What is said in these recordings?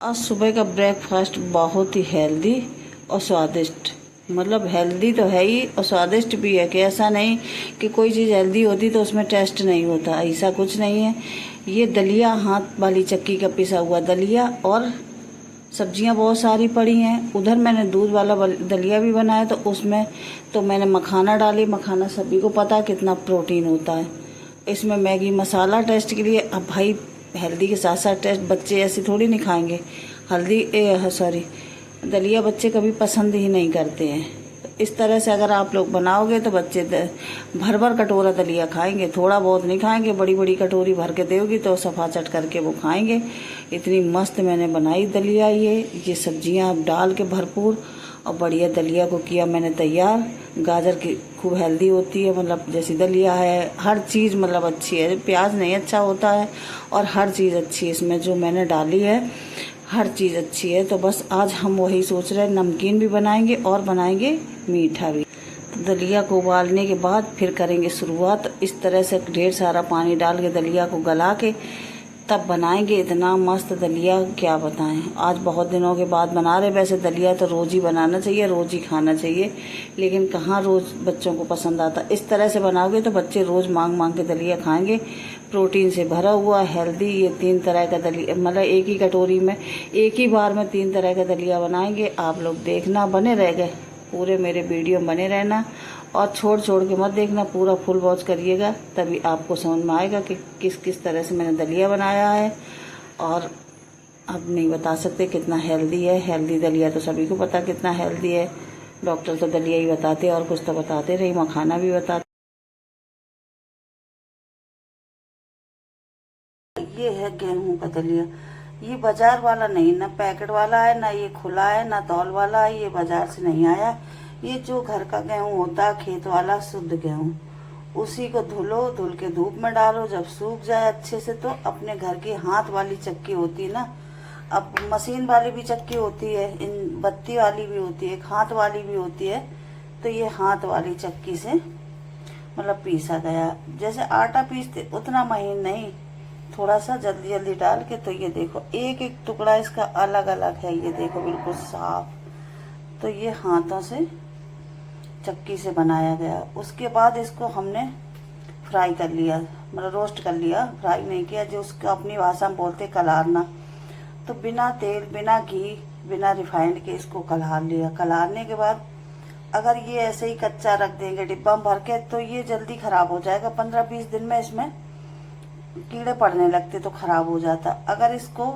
आज सुबह का ब्रेकफास्ट बहुत ही हेल्दी और स्वादिष्ट, मतलब हेल्दी तो है ही और स्वादिष्ट भी है। कि ऐसा नहीं कि कोई चीज़ हेल्दी होती तो उसमें टेस्ट नहीं होता, ऐसा कुछ नहीं है। ये दलिया, हाथ वाली चक्की का पिसा हुआ दलिया, और सब्जियां बहुत सारी पड़ी हैं। उधर मैंने दूध वाला दलिया भी बनाया, तो उसमें तो मैंने मखाना डाली। मखाना सभी को पता कितना प्रोटीन होता है। इसमें मैगी मसाला टेस्ट के लिए। अब भाई हेल्दी के साथ साथ टेस्ट, बच्चे ऐसे थोड़ी नहीं खाएंगे। दलिया बच्चे कभी पसंद ही नहीं करते हैं। तो इस तरह से अगर आप लोग बनाओगे तो बच्चे भर भर कटोरा दलिया खाएंगे, थोड़ा बहुत नहीं खाएंगे। बड़ी बड़ी कटोरी भर के दोगी तो सफा चट करके वो खाएंगे। इतनी मस्त मैंने बनाई दलिया। ये सब्जियां डाल के भरपूर और बढ़िया दलिया को किया मैंने तैयार। गाजर की खूब हेल्दी होती है, मतलब जैसी दलिया है, हर चीज़ मतलब अच्छी है। प्याज नहीं अच्छा होता है और हर चीज़ अच्छी है इसमें जो मैंने डाली है, हर चीज़ अच्छी है। तो बस आज हम वही सोच रहे हैं, नमकीन भी बनाएंगे और बनाएंगे मीठा भी। तो दलिया को उबालने के बाद फिर करेंगे शुरुआत। इस तरह से ढेर सारा पानी डाल के दलिया को गला के तब बनाएंगे। इतना मस्त दलिया क्या बताएं। आज बहुत दिनों के बाद बना रहे। वैसे दलिया तो रोज़ ही बनाना चाहिए, रोज़ ही खाना चाहिए, लेकिन कहाँ रोज़ बच्चों को पसंद आता। इस तरह से बनाओगे तो बच्चे रोज़ मांग मांग के दलिया खाएंगे। प्रोटीन से भरा हुआ हेल्दी। ये 3 तरह का दलिया, मतलब एक ही कटोरी में एक ही बार में 3 तरह का दलिया बनाएंगे। आप लोग देखना, बने रह गए पूरे मेरे वीडियो, बने रहना और छोड़ छोड़ के मत देखना, पूरा फुल वॉच करिएगा, तभी आपको समझ में आएगा कि किस किस तरह से मैंने दलिया बनाया है। और अब नहीं बता सकते कितना हेल्दी है। हेल्दी दलिया तो सभी को पता कितना हेल्दी है। डॉक्टर तो दलिया ही बताते और कुछ तो बताते रही, मखाना भी बताते। ये है गेहूं का दलिया। ये बाजार वाला नहीं, ना पैकेट वाला है, ना ये खुला है, ना तौल वाला है। ये बाजार से नहीं आया। ये जो घर का गेहूं होता है, खेत वाला शुद्ध गेहूं, उसी को धुलो, धुल के धूप में डालो। जब सूख जाए अच्छे से तो अपने घर की हाथ वाली चक्की होती है ना, अब मशीन वाली भी चक्की होती है, इन बत्ती वाली भी होती है, हाथ वाली भी होती है। तो ये हाथ वाली चक्की से मतलब पीसा गया। जैसे आटा पीसते उतना महीन नहीं, थोड़ा सा जल्दी जल्दी डाल के। तो ये देखो एक एक टुकड़ा इसका अलग अलग है। ये देखो बिल्कुल साफ। तो ये हाथों से चक्की से बनाया गया। उसके बाद इसको हमने फ्राई कर लिया, मतलब रोस्ट कर लिया, फ्राई नहीं किया, जो उसको अपनी भाषा में बोलते कलारना। तो बिना तेल, बिना घी, बिना रिफाइंड के इसको कलार लिया। कलारने के बाद अगर ये ऐसे ही कच्चा रख देंगे डिब्बा में भर के तो ये जल्दी खराब हो जाएगा। 15-20 दिन में इसमें कीड़े पड़ने लगते तो खराब हो जाता। अगर इसको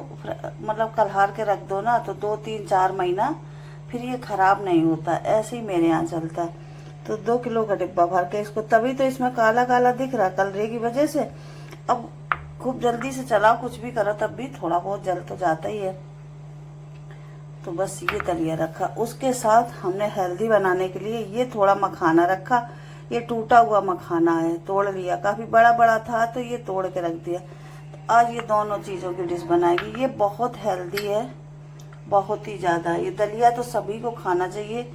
मतलब कलहार के रख दो ना तो 2-3-4 महीना फिर ये खराब नहीं होता। ऐसे ही मेरे यहाँ चलता है। तो 2 किलो का डिब्बा भर के इसको, तभी तो इसमें काला काला दिख रहा कलरे की वजह से। अब खूब जल्दी से चलाओ, कुछ भी करो, तब भी थोड़ा बहुत जल तो जाता ही है। तो बस ये दलिया रखा। उसके साथ हमने हेल्दी बनाने के लिए ये थोड़ा मखाना रखा। ये टूटा हुआ मखाना है, तोड़ लिया, काफी बड़ा बड़ा था तो ये तोड़ के रख दिया। तो आज ये दोनों चीजों की डिश बनाएगी। ये बहुत हेल्दी है, बहुत ही ज्यादा। ये दलिया तो सभी को खाना चाहिए।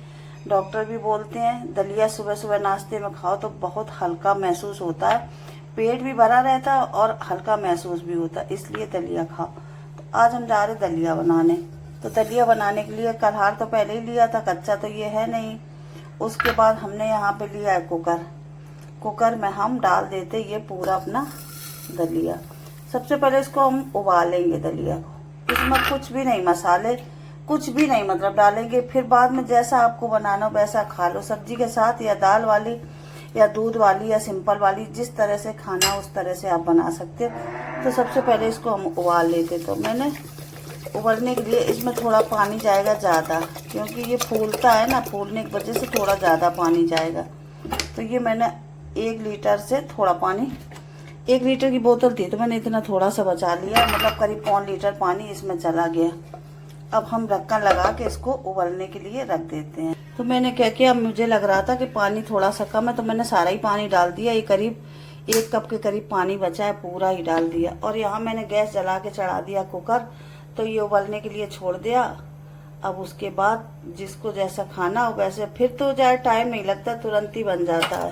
डॉक्टर भी बोलते हैं दलिया सुबह सुबह नाश्ते में खाओ तो बहुत हल्का महसूस होता है, पेट भी भरा रहता है और हल्का महसूस भी होता है, इसलिए दलिया खाओ। तो आज हम जा रहे दलिया बनाने। तो दलिया बनाने के लिए कलहार तो पहले ही लिया था, कच्चा तो ये है नहीं। उसके बाद हमने यहाँ पे लिया है कुकर। कुकर में हम डाल देते ये पूरा अपना दलिया। सबसे पहले इसको हम उबालेंगे दलिया को। इसमें कुछ भी नहीं, मसाले कुछ भी नहीं मतलब डालेंगे। फिर बाद में जैसा आपको बनाना हो वैसा खा लो, सब्जी के साथ या दाल वाली या दूध वाली या सिंपल वाली, जिस तरह से खाना उस तरह से आप बना सकते हो। तो सबसे पहले इसको हम उबाल लेते। तो मैंने उबलने के लिए इसमें थोड़ा पानी जाएगा ज़्यादा, क्योंकि ये फूलता है ना, फूलने की वजह से थोड़ा ज़्यादा पानी जाएगा। तो ये मैंने 1 लीटर से थोड़ा पानी, 1 लीटर की बोतल थी तो मैंने इतना थोड़ा सा बचा लिया, मतलब करीब 1.25 लीटर पानी इसमें चला गया। अब हम ढक्कन लगा के इसको उबलने के लिए रख देते हैं। तो मैंने क्या किया, मुझे लग रहा था कि पानी थोड़ा सा कम है तो मैंने सारा ही पानी डाल दिया। ये करीब 1 कप के करीब पानी बचा है, पूरा ही डाल दिया। और यहाँ मैंने गैस जला के चढ़ा दिया कुकर। तो ये उबलने के लिए छोड़ दिया। अब उसके बाद जिसको जैसा खाना हो वैसे, फिर तो ज़्यादा टाइम नहीं लगता, तुरंत ही बन जाता है।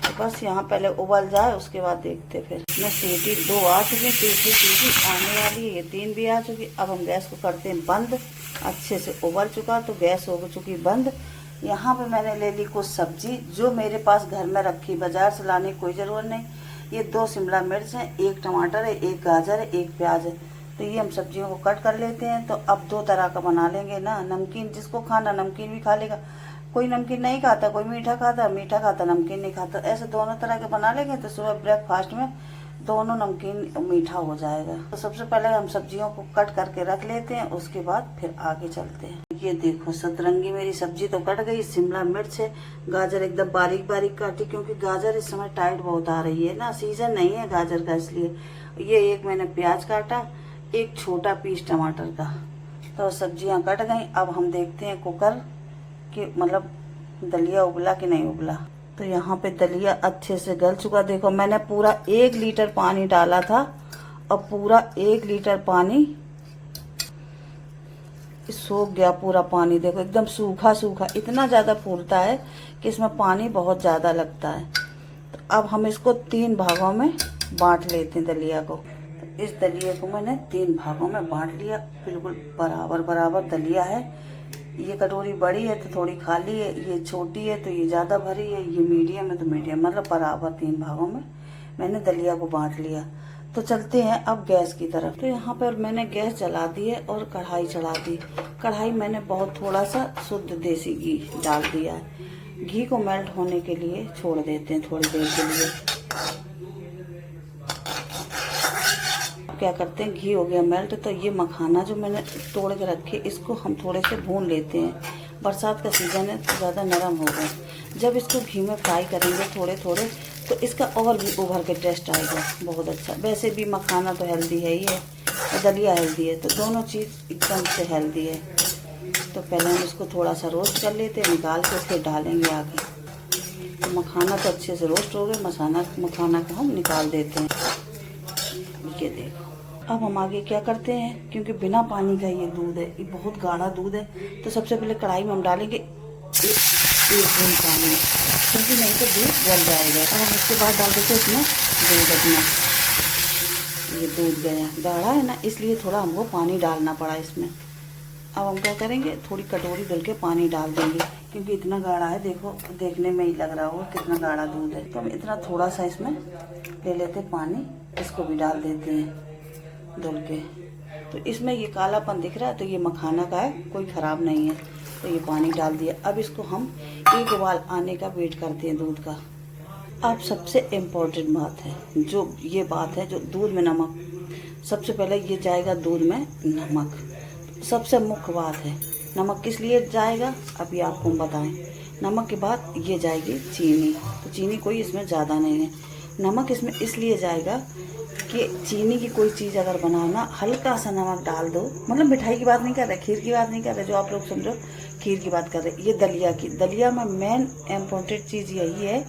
तो बस यहाँ पहले उबल जाए, उसके बाद देखते फिर। मैं सीटी 2 आ चुकी, तीसरी सीटी आने वाली है, ये 3 भी आ चुकी। अब हम गैस को करते हैं बंद। अच्छे से उबल चुका तो गैस हो चुकी बंद। यहाँ पे मैंने ले ली कुछ सब्जी जो मेरे पास घर में रखी, बाजार से लाने की कोई ज़रूरत नहीं। ये 2 शिमला मिर्च हैं, 1 टमाटर है, 1 गाजर है, 1 प्याज है। तो ये हम सब्जियों को कट कर लेते हैं। तो अब 2 तरह का बना लेंगे ना, नमकीन जिसको खाना नमकीन भी खा लेगा, कोई नमकीन नहीं खाता, कोई मीठा खाता, मीठा खाता नमकीन नहीं खाता, ऐसे दोनों तरह के बना लेंगे तो सुबह ब्रेकफास्ट में दोनों नमकीन मीठा हो जाएगा। तो सबसे पहले हम सब्जियों को कट करके रख लेते हैं, उसके बाद फिर आगे चलते हैं। ये देखो सतरंगी मेरी सब्जी तो कट गई। शिमला मिर्च है, गाजर एकदम बारीक बारीक काटी, क्योंकि गाजर इस समय टाइट बहुत आ रही है ना, सीजन नहीं है गाजर का, इसलिए। ये 1 मैंने प्याज काटा, 1 छोटा पीस टमाटर का। तो सब्जियां कट गई। अब हम देखते हैं कुकर कि मतलब दलिया उबला कि नहीं उबला। तो यहाँ पे दलिया अच्छे से गल चुका। देखो मैंने पूरा 1 लीटर पानी डाला था और पूरा 1 लीटर पानी सूख गया। पूरा पानी देखो एकदम सूखा सूखा, इतना ज़्यादा फूलता है कि इसमें पानी बहुत ज़्यादा लगता है। तो अब हम इसको 3 भागों में बांट लेते हैं दलिया को। तो इस दलिया को मैंने 3 भागों में बांट लिया, बिल्कुल बराबर बराबर दलिया है। ये कटोरी बड़ी है तो थोड़ी खाली है, ये छोटी है तो ये ज़्यादा भरी है, ये मीडियम है तो मीडियम, मतलब बराबर 3 भागों में मैंने दलिया को बांट लिया। तो चलते हैं अब गैस की तरफ। तो यहाँ पर मैंने गैस जला दी है और कढ़ाई चढ़ा दी। कढ़ाई मैंने बहुत थोड़ा सा शुद्ध देसी घी डाल दिया है। घी को मेल्ट होने के लिए छोड़ देते हैं थोड़ी देर के लिए। क्या करते हैं, घी हो गया मेल्ट, तो ये मखाना जो मैंने तोड़ के रखे इसको हम थोड़े से भून लेते हैं। बरसात का सीज़न है तो ज़्यादा नरम हो गए। जब इसको घी में फ्राई करेंगे थोड़े थोड़े तो इसका और भी उभर के टेस्ट आएगा, बहुत अच्छा। वैसे भी मखाना तो हेल्दी है ही है और दलिया हेल्दी है, तो दोनों चीज़ एकदम से हेल्दी है। तो पहले हम इसको थोड़ा सा रोस्ट कर लेते हैं, निकाल के फिर डालेंगे आगे। तो मखाना तो अच्छे से रोस्ट हो गया, मखाना को हम निकाल देते हैं। ये देखो अब हम आगे क्या करते हैं, क्योंकि बिना पानी का ये दूध है, ये बहुत गाढ़ा दूध है। तो सबसे पहले कढ़ाई में हम डालेंगे 1 बूंद पानी, क्योंकि नहीं तो दूध जल जाएगा। और हम उसके बाद डाल देते हैं इसमें दूध अपना। ये दूध गया गाढ़ा है ना, इसलिए थोड़ा हमको पानी डालना पड़ा इसमें। अब हम क्या करेंगे, थोड़ी कटोरी धुल के पानी डाल देंगे, क्योंकि इतना गाढ़ा है। देखो देखने में ही लग रहा होगा कितना गाढ़ा दूध है। तो हम इतना थोड़ा सा इसमें ले लेते पानी, इसको भी डाल देते हैं धुल के। तो इसमें ये कालापन दिख रहा है तो ये मखाना का है, कोई ख़राब नहीं है। तो ये पानी डाल दिया। अब इसको हम 1 उबाल आने का वेट करते हैं दूध का। अब सबसे इम्पोर्टेंट बात है, जो ये बात है, जो दूध में नमक, सबसे पहले ये जाएगा दूध में नमक, सबसे मुख्य बात है। नमक किस लिए जाएगा अभी आपको बताएं। नमक के बाद ये जाएगी चीनी। तो चीनी कोई इसमें ज़्यादा नहीं है। नमक इसमें इसलिए जाएगा कि चीनी की कोई चीज़ अगर बनाना, हल्का सा नमक डाल दो, मतलब मिठाई की बात नहीं कर रहे, खीर की बात नहीं कर रहे, जो आप लोग समझो खीर की बात कर रहे। ये दलिया की, दलिया में मेन इम्पोर्टेंट चीज़ यही है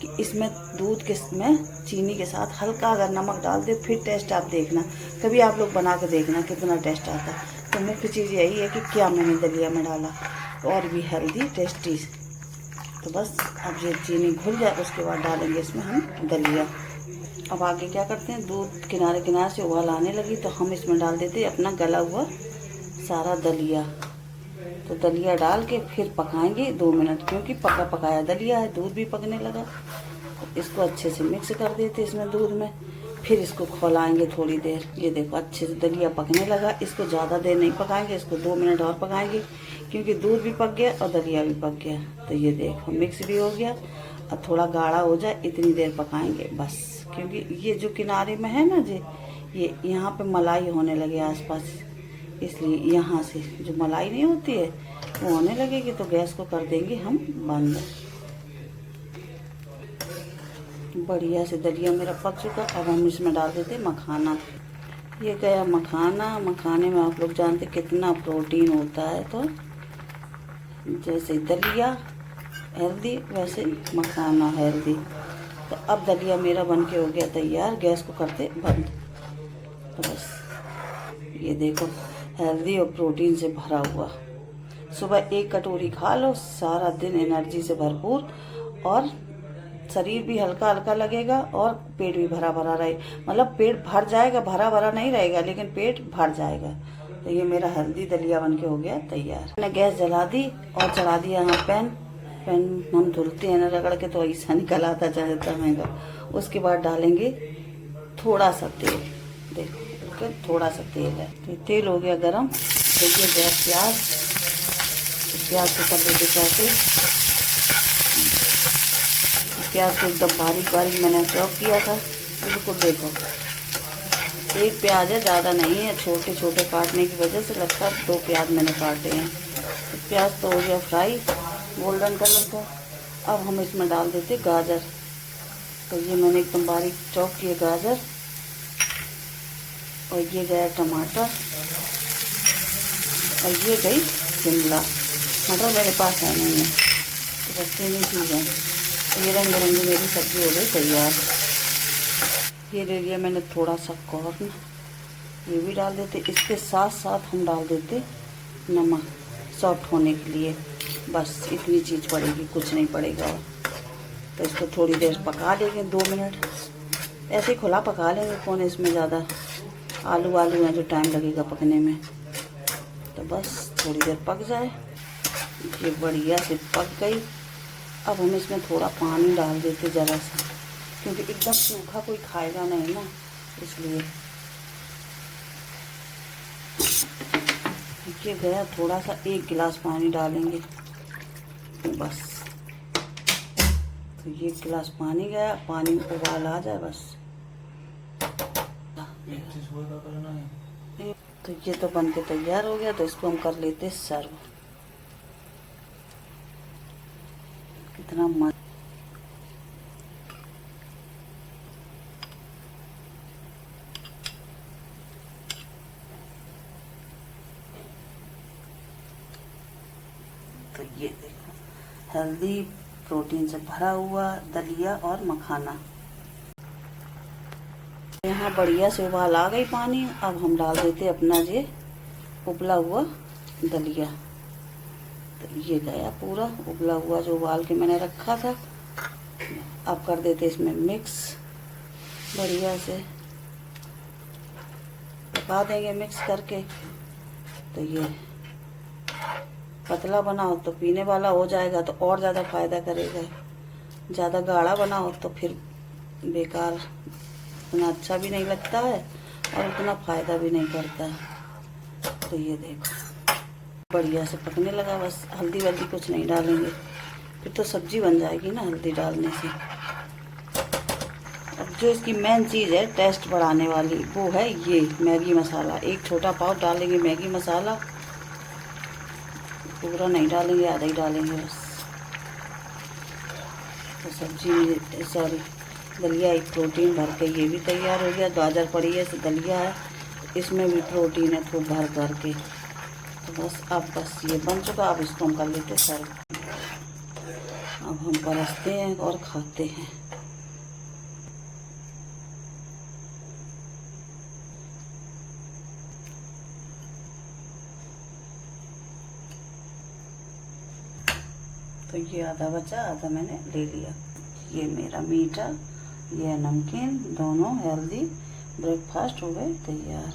कि इसमें दूध के में चीनी के साथ हल्का अगर नमक डाल दे, फिर टेस्ट आप देखना, कभी आप लोग बना के देखना कितना टेस्ट आता है। तो मुख्य चीज़ यही है कि क्या मैंने दलिया में डाला, और भी हेल्दी टेस्टी। तो बस अब ये चीनी घुल जाए उसके बाद डालेंगे इसमें हम दलिया। अब आगे क्या करते हैं, दूध किनारे किनारे से उबाल आने लगी तो हम इसमें डाल देते हैं अपना गला हुआ सारा दलिया। तो दलिया डाल के फिर पकाएंगे 2 मिनट, क्योंकि पका पकाया दलिया है, दूध भी पकने लगा। तो इसको अच्छे से मिक्स कर देते इसमें दूध में, फिर इसको खौलाएंगे थोड़ी देर। ये देखो अच्छे से दलिया पकने लगा। इसको ज़्यादा देर नहीं पकाएंगे, इसको 2 मिनट और पकाएंगे, क्योंकि दूध भी पक गया और दलिया भी पक गया। तो ये देखो मिक्स भी हो गया। अब थोड़ा गाढ़ा हो जाए इतनी देर पकाएंगे बस, क्योंकि ये जो किनारे में है ना जी, ये यहाँ पे मलाई होने लगे आसपास, इसलिए यहाँ से जो मलाई नहीं होती है वो होने लगेगी। तो गैस को कर देंगे हम बंद। बढ़िया से दलिया मेरा पक चुका। अब हम इसमें डाल देते मखाना। ये गया मखाना। मखाने में आप लोग जानते कितना प्रोटीन होता है। तो जैसे दलिया हेल्दी वैसे मखाना हेल्दी। तो अब दलिया मेरा बनके हो गया तैयार। गैस को करते बंद। तो बस ये देखो हेल्दी और प्रोटीन से भरा हुआ। सुबह 1 कटोरी खा लो, सारा दिन एनर्जी से भरपूर और शरीर भी हल्का हल्का लगेगा और पेट भी भरा भरा रहे, मतलब पेट भर जाएगा, भरा भरा नहीं रहेगा लेकिन पेट भर जाएगा। तो ये मेरा हेल्दी दलिया बनके हो गया तैयार। मैंने गैस जला दी और चढ़ा दिया यहाँ पैन हम धुलते हैं ना रगड़ के, तो ऐसा निकल आता जाता महंगा। उसके बाद डालेंगे थोड़ा सा तेल, देखो थोड़ा सा तेल है, तो तेल हो गया गरम। देखिए गया प्याज को कर देते कैसे, प्याज को एकदम बारीक बारीक मैंने चॉप किया था, बिल्कुल देखो एक प्याज है, ज़्यादा नहीं है, छोटे छोटे काटने की वजह से लगता है 2 प्याज मैंने काटे हैं। तो प्याज तो हो गया फ्राई गोल्डन कलर का। अब हम इसमें डाल देते गाजर, तो ये मैंने एकदम बारीक चॉप किए गाजर, और ये गया टमाटर, और ये गई शिमला मटर, मेरे पास है नहीं है तो बस 3 चीज़ है। ये रंग बिरंगी मेरी सब्ज़ी हो गई तैयार। ये ले लिया मैंने थोड़ा सा कॉर्न, ये भी डाल देते। इसके साथ साथ हम डाल देते नमक सॉफ्ट होने के लिए, बस इतनी चीज़ पड़ेगी, कुछ नहीं पड़ेगा। तो इसको थोड़ी देर पका लेंगे 2 मिनट, ऐसे ही खुला पका लेंगे, कौन इसमें ज़्यादा आलू हैं जो टाइम लगेगा पकने में। तो बस थोड़ी देर पक जाए, ये बढ़िया से पक गई। अब हम इसमें थोड़ा पानी डाल देते ज़रा सा, क्योंकि एकदम सूखा कोई खाएगा नहीं ना, इसलिए। ये गया थोड़ा सा 1 गिलास पानी डालेंगे बस। तो ये 1 गिलास पानी गया, पानी में उबाल आ जाए बस। तो ये तो बन के तैयार हो गया, तो इसको हम कर लेते सर्व। कितना मस्त, तो ये देखो हेल्दी प्रोटीन से भरा हुआ दलिया और मखाना। यहाँ बढ़िया से उबाल आ गई पानी। अब हम डाल देते अपना ये उबला हुआ दलिया। तो ये गया पूरा उबला हुआ जो उबाल के मैंने रखा था। अब कर देते इसमें मिक्स, बढ़िया से पका देंगे मिक्स करके। तो ये पतला बनाओ तो पीने वाला हो जाएगा, तो और ज़्यादा फ़ायदा करेगा। ज़्यादा गाढ़ा बनाओ तो फिर बेकार, उतना अच्छा भी नहीं लगता है और उतना फ़ायदा भी नहीं करता। तो ये देखो बढ़िया से पकने लगा, बस हल्दी वल्दी कुछ नहीं डालेंगे, फिर तो सब्जी बन जाएगी ना हल्दी डालने से। अब जो इसकी मेन चीज़ है टेस्ट बढ़ाने वाली, वो है ये मैगी मसाला। 1 छोटा पाव डालेंगे मैगी मसाला, पूरा नहीं डालेंगे, आधा ही डालेंगे बस। तो सब्जी में सॉरी दलिया एक प्रोटीन भर के ये भी तैयार हो गया। गाजर पड़ी है, दलिया है, इसमें भी प्रोटीन है खूब भर भर के। तो बस अब बस ये बन चुका। अब इसको हम कर लेते सर्व। अब हम परसते हैं और खाते हैं। तो ये आधा बचा, आधा मैंने ले लिया। ये मेरा मीठा, ये नमकीन, दोनों हेल्दी ब्रेकफास्ट हो गए तैयार।